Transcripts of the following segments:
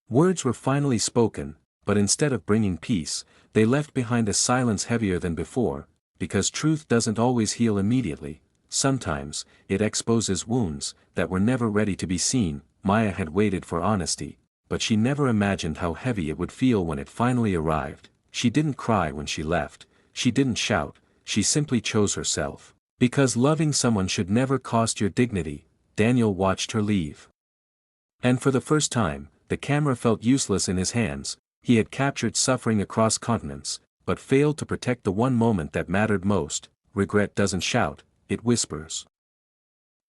Words were finally spoken, but instead of bringing peace, they left behind a silence heavier than before, because truth doesn't always heal immediately. Sometimes, it exposes wounds that were never ready to be seen. Maya had waited for honesty, but she never imagined how heavy it would feel when it finally arrived. She didn't cry when she left, she didn't shout, she simply chose herself. Because loving someone should never cost your dignity. Daniel watched her leave. And for the first time, the camera felt useless in his hands. He had captured suffering across continents, but failed to protect the one moment that mattered most. Regret doesn't shout, it whispers.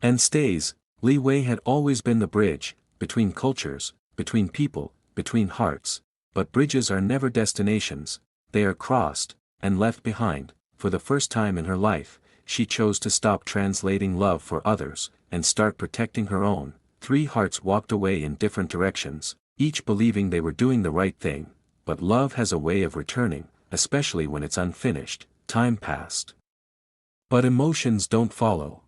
And stays. Li Wei had always been the bridge, between cultures, between people, between hearts. But bridges are never destinations, they are crossed, and left behind. For the first time in her life, she chose to stop translating love for others, and start protecting her own. 3 hearts walked away in different directions, each believing they were doing the right thing, but love has a way of returning, especially when it's unfinished. Time passed. But emotions don't follow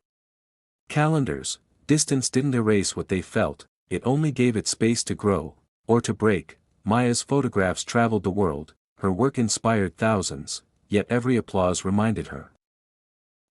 calendars. Distance didn't erase what they felt, it only gave it space to grow, or to break. Maya's photographs traveled the world, her work inspired thousands, yet every applause reminded her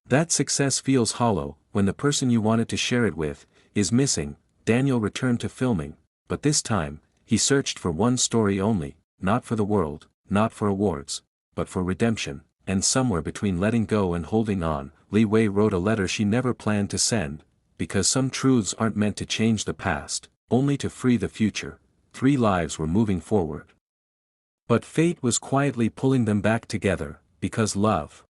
that success feels hollow when the person you wanted to share it with is missing. Daniel returned to filming, but this time, he searched for one story only, not for the world, not for awards, but for redemption. And somewhere between letting go and holding on, Li Wei wrote a letter she never planned to send, because some truths aren't meant to change the past, only to free the future. 3 lives were moving forward. But fate was quietly pulling them back together, because love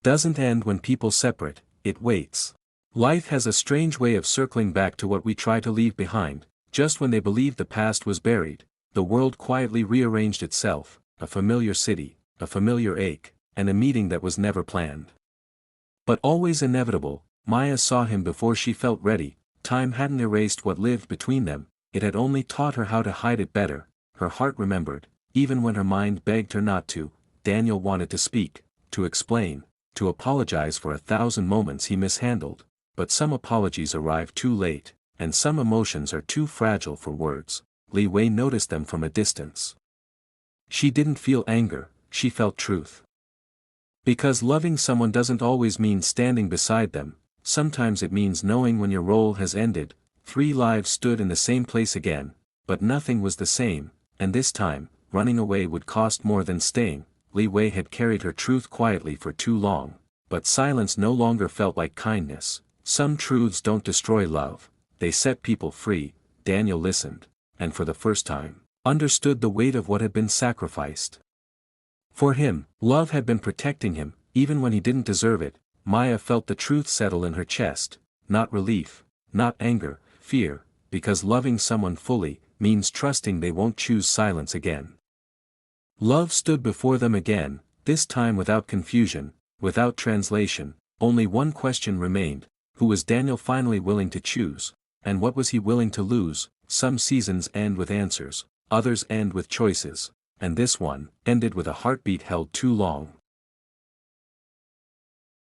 doesn't end when people separate, it waits. Life has a strange way of circling back to what we try to leave behind. Just when they believed the past was buried, the world quietly rearranged itself, a familiar city, a familiar ache, and a meeting that was never planned, but always inevitable. Maya saw him before she felt ready. Time hadn't erased what lived between them, it had only taught her how to hide it better. Her heart remembered, even when her mind begged her not to. Daniel wanted to speak, to explain, to apologize for 1,000 moments he mishandled, but some apologies arrive too late, and some emotions are too fragile for words. Li Wei noticed them from a distance. She didn't feel anger, she felt truth. Because loving someone doesn't always mean standing beside them, sometimes it means knowing when your role has ended. 3 lives stood in the same place again, but nothing was the same, and this time, running away would cost more than staying. Li Wei had carried her truth quietly for too long, but silence no longer felt like kindness. Some truths don't destroy love, they set people free. Daniel listened, and for the first time, understood the weight of what had been sacrificed. For him, love had been protecting him, even when he didn't deserve it. Maya felt the truth settle in her chest, not relief, not anger, fear, because loving someone fully means trusting they won't choose silence again. Love stood before them again, this time without confusion, without translation. Only one question remained: who was Daniel finally willing to choose, and what was he willing to lose? Some seasons end with answers, others end with choices, and this one ended with a heartbeat held too long.